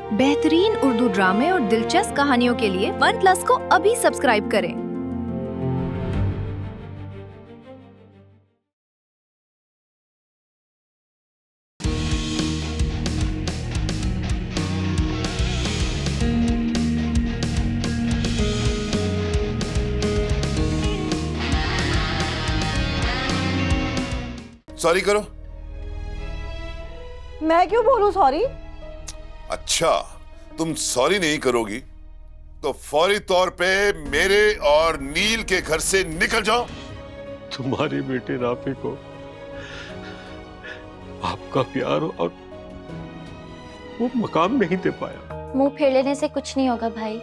बेहतरीन उर्दू ड्रामे और दिलचस्प कहानियों के लिए वन प्लस को अभी सब्सक्राइब करें। सॉरी करो। मैं क्यों बोलूं सॉरी? अच्छा, तुम सॉरी नहीं करोगी तो फौरी तौर पे मेरे और नील के घर से निकल जाओ। तुम्हारे बेटे राफी को आपका प्यार और वो मकाम नहीं दे पाया। मुंह फेर लेने से कुछ नहीं होगा भाई।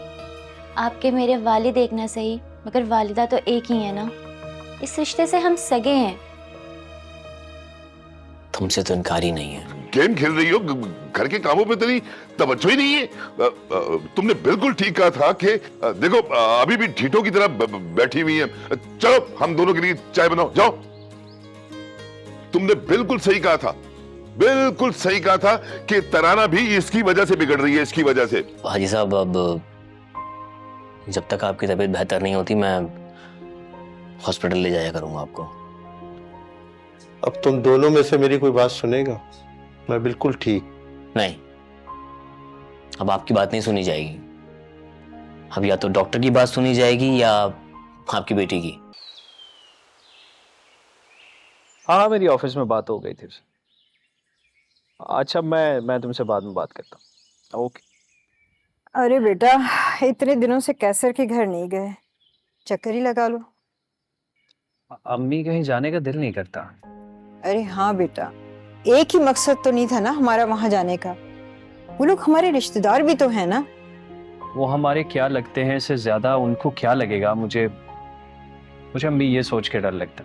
आपके मेरे वालिद एक ना सही मगर वालिदा तो एक ही है ना। इस रिश्ते से हम सगे हैं। तुमसे तो इनकार ही नहीं है। गेम खेल रही हो, घर के कामों पे तेरी तवज्जो ही नहीं है। तुमने बिल्कुल ठीक कहा था कि देखो अभी भी ढीठों की तरह बैठी हुई है। चलो हम दोनों के लिए चाय बनाओ, जाओ। तुमने बिल्कुल सही कहा था, बिल्कुल सही कहा था कि तराना भी इसकी वजह से बिगड़ रही है, इसकी वजह से। हाजी साहब, अब जब तक आपकी तबीयत बेहतर नहीं होती मैं हॉस्पिटल ले जाया करूंगा आपको। अब तुम दोनों में से मेरी कोई बात सुनेगा? मैं बिल्कुल ठीक नहीं, अब आपकी बात नहीं सुनी जाएगी। अब या तो डॉक्टर की बात सुनी जाएगी या आपकी बेटी की। हाँ, मेरी ऑफिस में बात हो गई थी। अच्छा, मैं तुमसे बाद में बात करता हूँ। ओके। अरे बेटा, इतने दिनों से कैसर के घर नहीं गए, चक्कर ही लगा लो। अम्मी कहीं जाने का दिल नहीं करता। अरे हाँ बेटा, एक ही मकसद तो नहीं था ना हमारा वहां जाने का। वो लोग हमारे रिश्तेदार भी तो हैं ना। वो हमारे क्या लगते हैं इससे ज्यादा उनको क्या लगेगा, मुझे अम्मी ये सोच के डर लगता।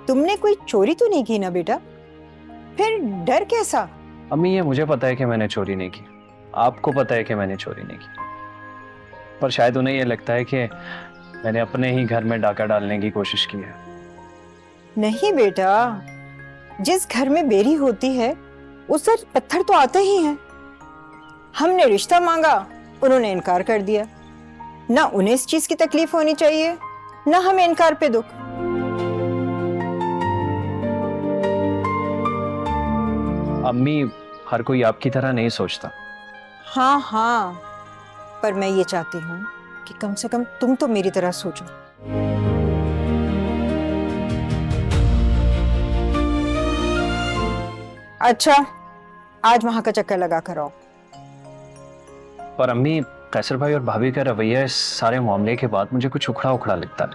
तुमने कोई चोरी तो नहीं की ना बेटा? फिर डर कैसा? अम्मी, ये मुझे पता है कि मैंने चोरी नहीं की, आपको पता है कि मैंने चोरी नहीं की, पर शायद उन्हें ये लगता है कि मैंने अपने ही घर में डाका डालने की कोशिश की है। नहीं बेटा, जिस घर में बेरी होती है उस पर पत्थर तो आते ही हैं। हमने रिश्ता मांगा, उन्होंने इनकार कर दिया। ना उन्हें इस चीज की तकलीफ होनी चाहिए, ना हमें इनकार पे दुख। अम्मी, हर कोई आपकी तरह नहीं सोचता। हाँ हाँ, पर मैं ये चाहती हूँ कि कम से कम तुम तो मेरी तरह सोचो। अच्छा, आज वहां का चक्कर लगा कर आओ। पर अम्मी, कैसर भाई और भाभी का रवैया इस सारे मामले के बाद मुझे कुछ उखड़ा उखड़ा लगता है।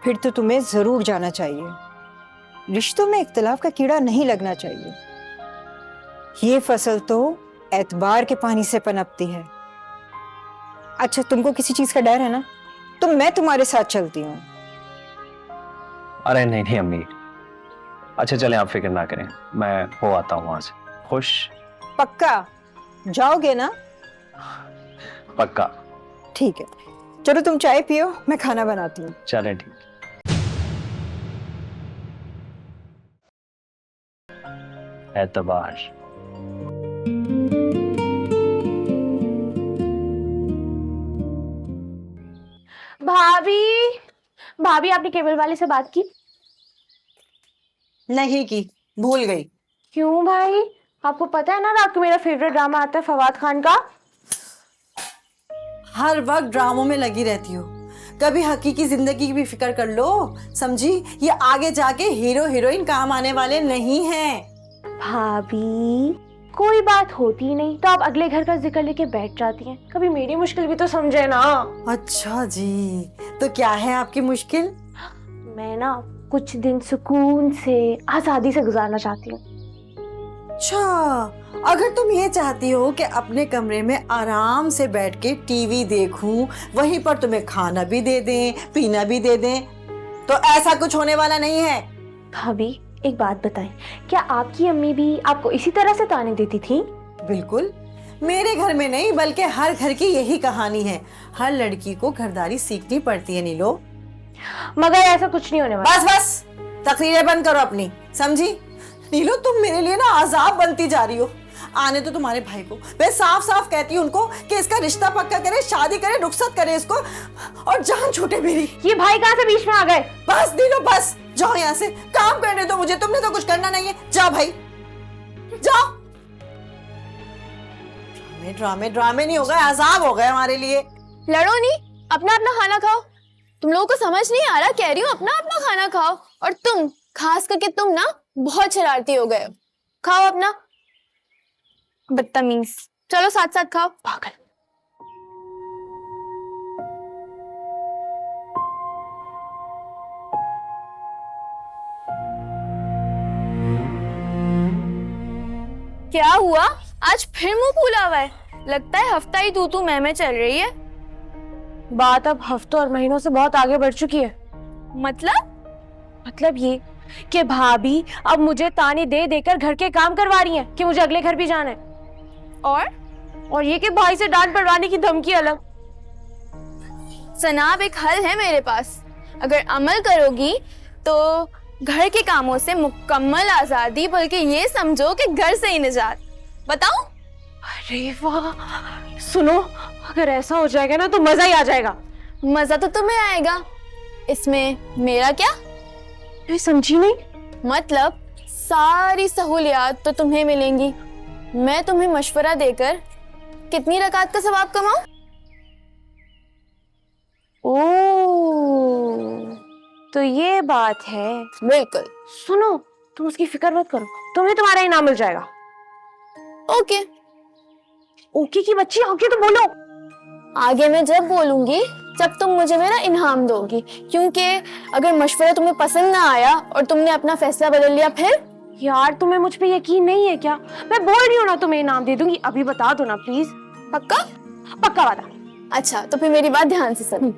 फिर तो तुम्हें जरूर जाना चाहिए। रिश्तों में इख्तिलाफ का कीड़ा नहीं लगना चाहिए। ये फसल तो एतबार के पानी से पनपती है। अच्छा, तुमको किसी चीज का डर है ना, तो मैं तुम्हारे साथ चलती हूँ। अरे नहीं नहीं अम्मी, अच्छा चलें, आप फिक्र ना करें, मैं हो आता हूँ वहां से। खुश? पक्का जाओगे ना? पक्का। ठीक है, चलो तुम चाय पियो, मैं खाना बनाती हूँ। चलें, ठीक। एतबार। भाभी, भाभी आपने केबल वाले से बात की? नहीं की, भूल गई। क्यों भाई? आपको पता है ना रात को मेरा फेवरेट ड्रामा आता है फवाद खान का। हर वक्त ड्रामों में लगी रहती हो, कभी हकीकी जिंदगी की भी फिक्र कर लो। समझी, ये आगे जाके हीरो हीरोइन काम आने वाले नहीं हैं। भाभी, कोई बात होती नहीं तो आप अगले घर का जिक्र लेके बैठ जाती हैं। कभी मेरी मुश्किल भी तो समझे ना। अच्छा जी, तो क्या है आपकी मुश्किल? मैं ना कुछ दिन सुकून से, आजादी से गुजारना चाहती हूँ। अच्छा, अगर तुम ये चाहती हो कि अपने कमरे में आराम से बैठ के टीवी देखूं, वहीं पर तुम्हें खाना भी दे दें, पीना भी दे दें, तो ऐसा कुछ होने वाला नहीं है। भाभी, एक बात बताएं, क्या आपकी अम्मी भी आपको इसी तरह से ताने देती थी? बिल्कुल, मेरे घर में नहीं बल्कि हर घर की यही कहानी है। हर लड़की को घरदारी सीखनी पड़ती है नीलो। मगर ऐसा कुछ नहीं होने वाला। बस बस, तकरीरें बंद करो अपनी, समझी? नीलो, तुम मेरे लिए ना अजाब बनती जा रही हो। आने दो तुम्हारे भाई को। मैं साफ साफ कहती हूँ उनको कि इसका रिश्ता पक्का करे, शादी करे, रुखसत करे इसको, और जान छूटे मेरी। ये भाई कहाँ से बीच में आ गए? बस दीनो बस, जाओ यहाँ से, काम करने दो मुझे, तुमने तो कुछ करना नहीं है। जाओ भाई जाओ। ड्रामे ड्रामे ड्रामे नहीं हो गए, अजाब हो गए हमारे लिए। लड़ो नहीं, अपना अपना खाना खाओ। तुम लोगों को समझ नहीं आ रहा, कह रही हूँ अपना अपना खाना खाओ। और तुम, खास करके तुम ना बहुत शरारती हो गए हो। खाओ अपना, बदतमीज। चलो साथ साथ खाओ, पागल। क्या हुआ? आज फिर मुंह फूला हुआ है। लगता है हफ्ता ही तू मैं चल रही है। बात अब हफ्तों और महीनों से बहुत आगे बढ़ चुकी है। मतलब ये कि भाभी अब मुझे ताने दे देकर घर के काम करवा रही हैं कि मुझे अगले घर भी जाना है। और ये कि भाई से डांट पड़वाने की धमकी अलग। सनाब, एक हल है मेरे पास। अगर अमल करोगी तो घर के कामों से मुकम्मल आजादी, बल्कि ये समझो कि घर से ही निजात। बताओ? अरे वाह, सुनो, अगर ऐसा हो जाएगा ना तो मजा ही आ जाएगा। मजा तो तुम्हें आएगा, इसमें मेरा क्या? ये समझी नहीं? मतलब सारी सहूलियात तो तुम्हें मिलेंगी, मैं तुम्हें मशवरा देकर कितनी रकात का सवाब कमाऊं? ओह, तो ये बात है। बिल्कुल। सुनो, तुम उसकी फिक्र मत करो, तुम्हें तुम्हारा इनाम मिल जाएगा। ओके। ओके की बच्ची, आगे तो बोलो। आगे मैं जब बोलूंगी जब तुम मुझे मेरा इनाम दोगी, क्योंकि अगर मशवरा तुम्हें पसंद ना आया और तुमने अपना फैसला बदल लिया फिर? यार, तुम्हें मुझ पे यकीन नहीं है क्या? मैं बोल रही हूँ ना, तुम्हें इनाम दे दूंगी। अभी बता दो ना प्लीज। पक्का? पक्का वादा। अच्छा, तो फिर मेरी बात ध्यान से सुनो।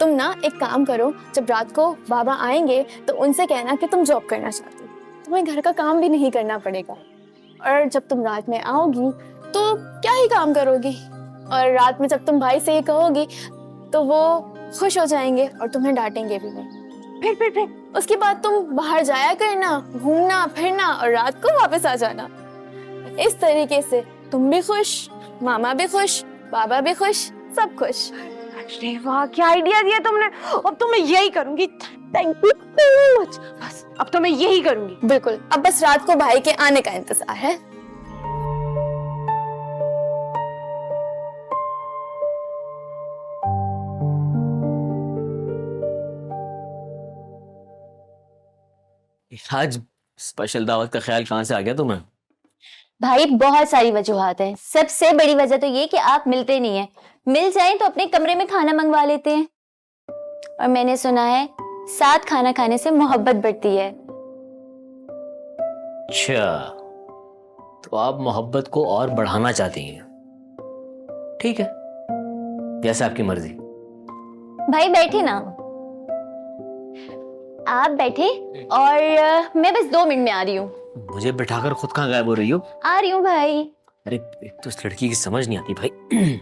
तुम ना एक काम करो, जब रात को बाबा आएंगे तो उनसे कहना कि तुम जॉब करना चाहती हो, तुम्हें घर का काम भी नहीं करना पड़ेगा। और जब तुम रात में आओगी तो क्या ही काम करोगी, और रात में जब तुम भाई से ये कहोगी तो वो खुश हो जाएंगे और तुम्हें डांटेंगे भी नहीं। फिर उसके बाद तुम बाहर जाया करना, घूमना फिरना, और रात को वापस आ जाना। इस तरीके से तुम भी खुश, मामा भी खुश, बाबा भी खुश, सब खुश। अरे वाह, क्या आइडिया दिया तुमने। अब तो मैं यही करूंगी। Thank you so much. बस अब तो मैं यही करूंगी। बिल्कुल। अब बस रात को भाई के आने का इंतजार है। आज स्पेशल दावत का ख्याल कहाँ से आ गया तुम्हें? भाई बहुत सारी वजूहात हैं। सबसे बड़ी वजह तो ये कि आप मिलते नहीं हैं। मिल जाएं तो अपने कमरे में खाना मंगवा लेते हैं। और मैंने सुना है साथ खाना खाने से मोहब्बत बढ़ती है। अच्छा, तो आप मोहब्बत को और बढ़ाना चाहती हैं? ठीक है, जैसे आपकी मर्जी। भाई बैठे ना, आप बैठे, और मैं बस 2 मिनट में आ रही हूँ। मुझे बिठाकर खुद कहाँ गायब हो रही हो? आ रही हूँ भाई। अरे एक तो इस लड़की की समझ नहीं आती भाई।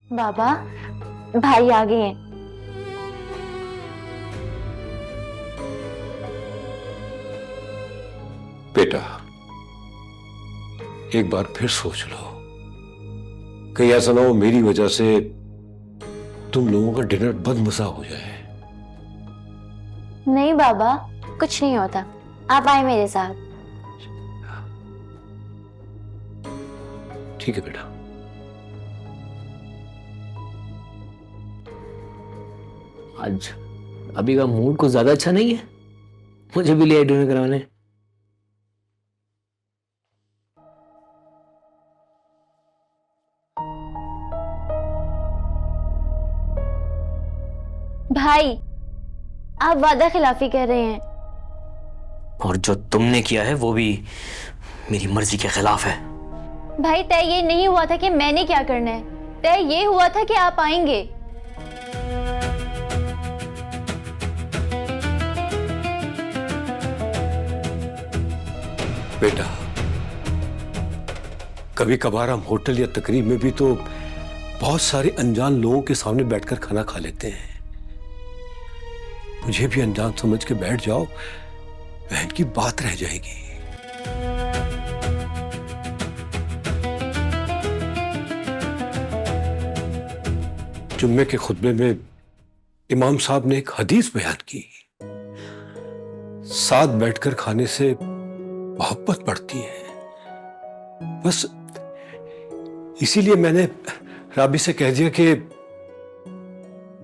बाबा, भाई आ गए हैं। बेटा, एक बार फिर सोच लो, कहीं ऐसा ना हो मेरी वजह से तुम लोगों का डिनर बदमजा हो जाए। नहीं बाबा, कुछ नहीं होता, आप आए मेरे साथ। ठीक है बेटा। आज अभी का मूड कुछ ज्यादा अच्छा नहीं है, मुझे भी ले डिनर करवाने। भाई आप वादा खिलाफी कर रहे हैं। और जो तुमने किया है वो भी मेरी मर्जी के खिलाफ है। भाई तय ये नहीं हुआ था कि मैंने क्या करना है, तय ये हुआ था कि आप आएंगे। बेटा, कभी कभार हम होटल या तकरीब में भी तो बहुत सारे अनजान लोगों के सामने बैठकर खाना खा लेते हैं। मुझे भी अनजान समझ के बैठ जाओ, बहन की बात रह जाएगी। जुम्मे के खुतबे में इमाम साहब ने एक हदीस बयान की, साथ बैठकर खाने से मोहब्बत बढ़ती है। बस इसीलिए मैंने राबी से कह दिया कि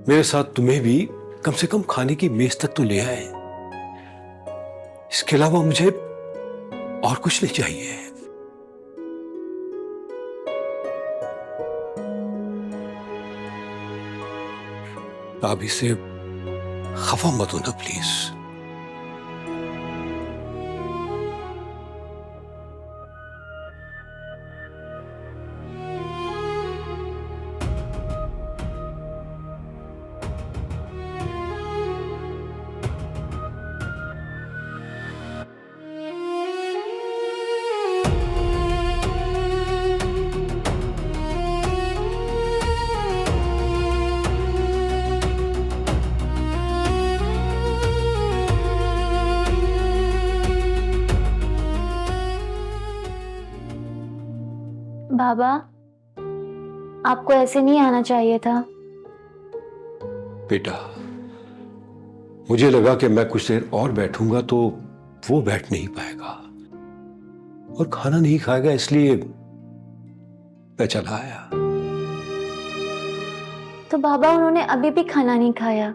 मेरे साथ तुम्हें भी कम से कम खाने की मेज तक तो ले आए। इसके अलावा मुझे और कुछ नहीं चाहिए। राबी से खफा मत होना प्लीज। बाबा आपको ऐसे नहीं आना चाहिए था। बेटा, मुझे लगा कि मैं कुछ देर और बैठूंगा तो वो बैठ नहीं पाएगा और खाना नहीं खाएगा, इसलिए मैं चला आया। तो बाबा उन्होंने अभी भी खाना नहीं खाया।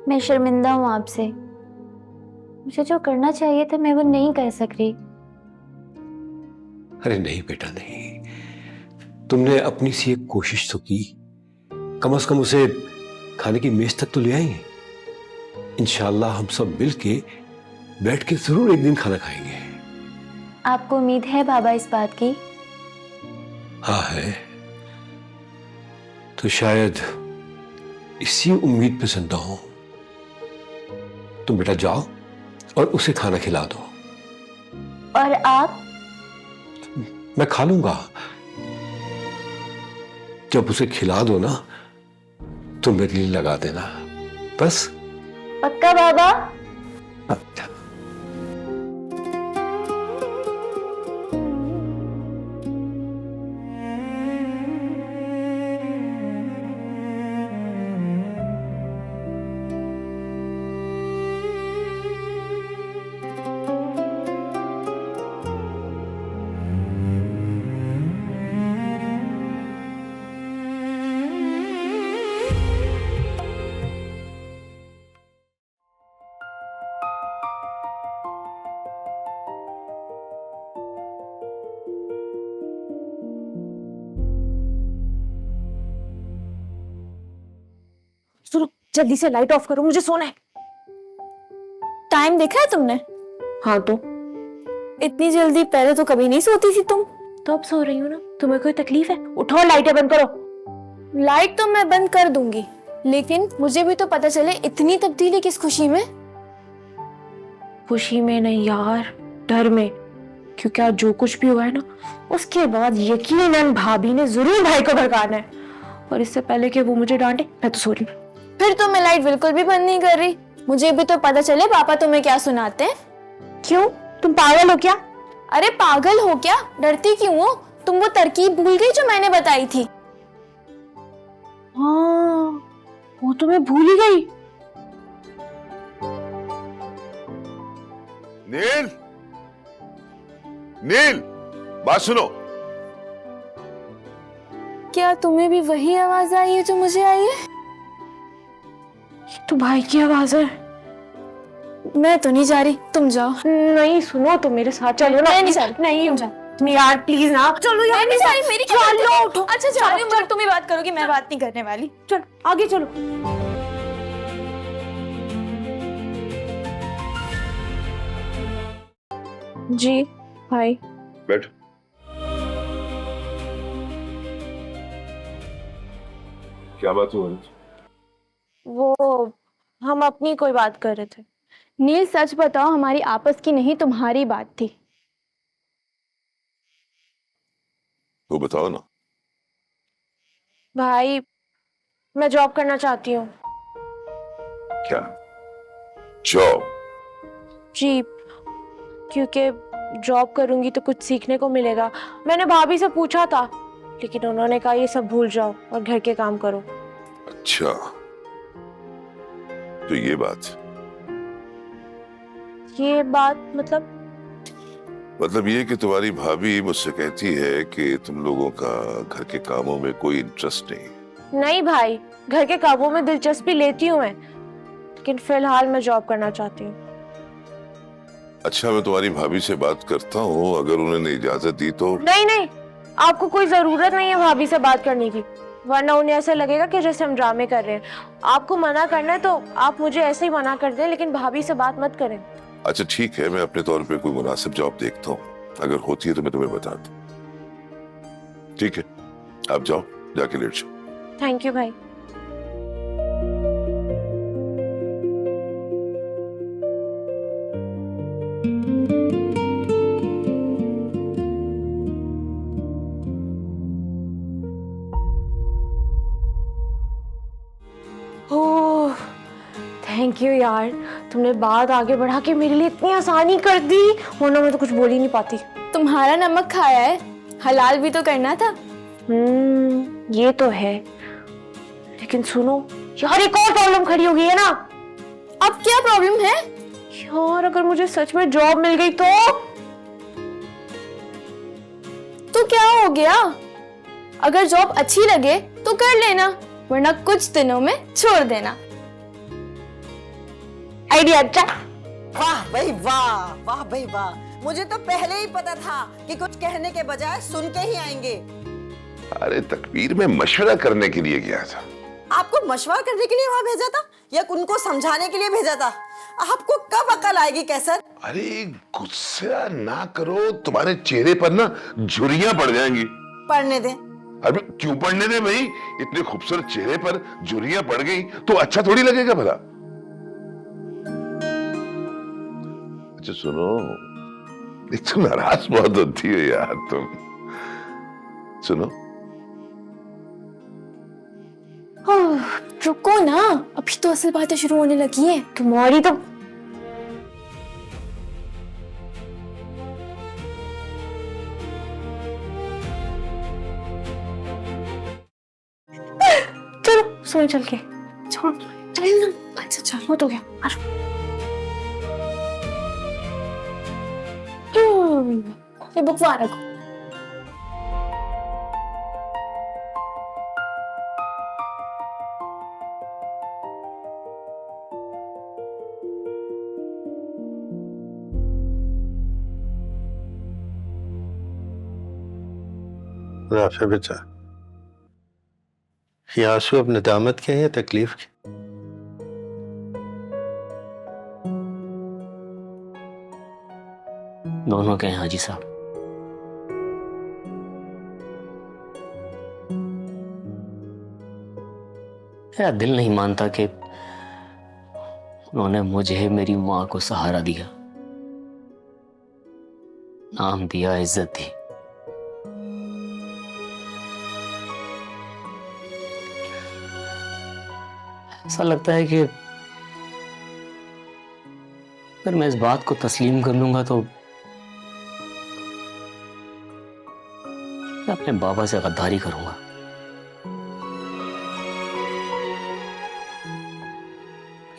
मैं शर्मिंदा हूं आपसे। मुझे जो करना चाहिए था मैं वो नहीं कर सक रही। अरे नहीं बेटा नहीं, तुमने अपनी सी एक कोशिश तो की, कम से कम उसे खाने की मेज तक तो ले आई। इंशाल्लाह हम सब मिलके बैठ के जरूर एक दिन खाना खाएंगे। आपको उम्मीद है बाबा इस बात की? हाँ है, तो शायद इसी उम्मीद पे जिंदा हूं। तुम बेटा जाओ और उसे खाना खिला दो। और आप? मैं खा लूंगा। जब उसे खिला दो ना तो मेरे लिए लगा देना, बस। पक्का बाबा? अच्छा। सुनो, जल्दी से लाइट ऑफ करो, मुझे सोना है। टाइम देखा है तुमने? हाँ तो इतनी जल्दी पहले तो कभी नहीं सोती थी तुम। तो अब सो रही हूँ ना, तुम्हें कोई तकलीफ है? उठो, लाइटें बंद करो। लाइट तो मैं बंद कर दूंगी, लेकिन मुझे भी तो पता चले इतनी तब्दीली किस खुशी में। खुशी में नहीं यार, डर में। क्योंकि आज जो कुछ भी हुआ है ना, उसके बाद यकीनन भाभी ने जरूर भाई को भड़काना है। और इससे पहले कि वो मुझे डांटे, मैं तो सो रही हूँ। फिर तो मैं लाइट बिल्कुल भी बंद नहीं कर रही। मुझे भी तो पता चले पापा तुम्हें क्या सुनाते हैं। क्यों, तुम पागल हो क्या? अरे पागल हो क्या, डरती क्यों हो? तुम वो तरकीब भूल गई जो मैंने बताई थी? हाँ, वो तो मैं भूल ही गई। नील, नील, बात सुनो। क्या तुम्हें भी वही आवाज आई है जो मुझे आई है? तो भाई की आवाज है। मैं तो नहीं जा रही, तुम जाओ। नहीं सुनो, तुम मेरे साथ चलो ना। मैं नहीं जा रही। नहीं, तुम जाओ। यार प्लीज ना, चलो यार। नहीं सारी मेरी क्या बात चलो है? उठो। अच्छा जा रही हूँ, मगर तुम ही बात करोगी, मैं बात नहीं करने वाली। चलो आगे चलो। जी भाई। बैठ। क्या बात हो रही? वो हम अपनी कोई बात कर रहे थे। नील सच बताओ, हमारी आपस की नहीं तुम्हारी बात थी। तो बताओ ना। भाई मैं जॉब करना चाहती हूँ। क्या जॉब? जी, क्योंकि जॉब करूंगी तो कुछ सीखने को मिलेगा। मैंने भाभी से पूछा था, लेकिन उन्होंने कहा ये सब भूल जाओ और घर के काम करो। अच्छा, तो ये बात मतलब ये कि तुम्हारी भाभी मुझसे कहती है कि तुम लोगों का घर के कामों में कोई इंटरेस्ट नहीं। नहीं भाई, घर के कामों में दिलचस्पी लेती हूँ मैं, लेकिन फिलहाल मैं जॉब करना चाहती हूँ। अच्छा, मैं तुम्हारी भाभी से बात करता हूँ, अगर उन्होंने इजाजत दी तो। नहीं, आपको कोई जरूरत नहीं है भाभी से बात करने की, वरना उन्हें ऐसा लगेगा कि जैसे हम ड्रामे कर रहे हैं। आपको मना करना है तो आप मुझे ऐसे ही मना कर दें, लेकिन भाभी से बात मत करें। अच्छा ठीक है, मैं अपने तौर पे कोई मुनासिब जॉब देखता हूँ, अगर होती है तो मैं तुम्हें बता दूँ। ठीक है, आप जाओ, जाके लेट जाओ। थैंक यू भाई। ओह थैंक यू यार, तुमने बात आगे बढ़ा के मेरे लिए इतनी आसानी कर दी, वरना मैं तो कुछ बोल ही नहीं पाती। तुम्हारा नमक खाया है, हलाल भी तो करना था। ये तो है, लेकिन सुनो यार, एक और प्रॉब्लम खड़ी हो गई है ना। अब क्या प्रॉब्लम है? यार अगर मुझे सच में जॉब मिल गई तो क्या हो गया? अगर जॉब अच्छी लगे तो कर लेना, वरना कुछ दिनों में छोड़ देना। आइडिया अच्छा। वाह भाई वाह, वाह भाई वाह, मुझे तो पहले ही पता था कि कुछ कहने के बजाय सुन के ही आएंगे। अरे तकबीर में मशवरा करने के लिए गया था। आपको मशवरा करने के लिए वहां भेजा था या उनको समझाने के लिए भेजा था? आपको कब अकल आएगी कैसर? अरे गुस्सा ना करो, तुम्हारे चेहरे पर ना झुर्रियां पड़ जाएंगी। पढ़ने दे। अरे क्यों पढ़ने दे भाई, इतने खूबसूरत चेहरे पर झुर्रियां पड़ गई तो अच्छा थोड़ी लगेगा भला। अच्छा सुनो, एक तो नाराज बहुत होती हो यार तुम। सुनो, रुको ना, अभी तो असल बातें शुरू होने लगी हैं। तुम्हारी तो चलो सोए चल के। छोड़ चल ना। अच्छा चल, वो तो गया। ये बुक वहां रखो। राफे बेटा, ये आंसू अब नदामत के हैं या तकलीफ के? दोनों के हैं हाजी साहब। मेरा दिल नहीं मानता कि उन्होंने मुझे मेरी मां को सहारा दिया, नाम दिया, इज्जत दी। ऐसा लगता है कि अगर मैं इस बात को तस्लीम कर लूंगा तो मैं अपने बाबा से गद्दारी करूंगा।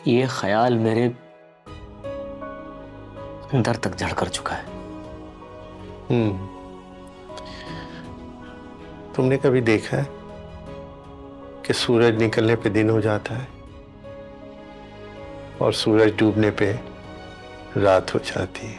ये ख्याल मेरे अंदर तक जड़ कर चुका है। तुमने कभी देखा है कि सूरज निकलने पे दिन हो जाता है और सूरज डूबने पे रात हो जाती है?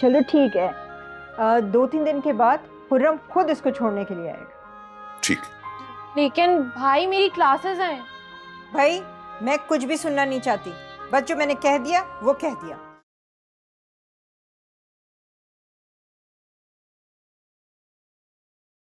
चलो ठीक है, 2-3 दिन के बाद खुर्रम खुद इसको छोड़ने के लिए आएगा। ठीक। लेकिन भाई मेरी क्लासेस हैं। भाई मैं कुछ भी सुनना नहीं चाहती, बस जो मैंने कह दिया वो कह दिया।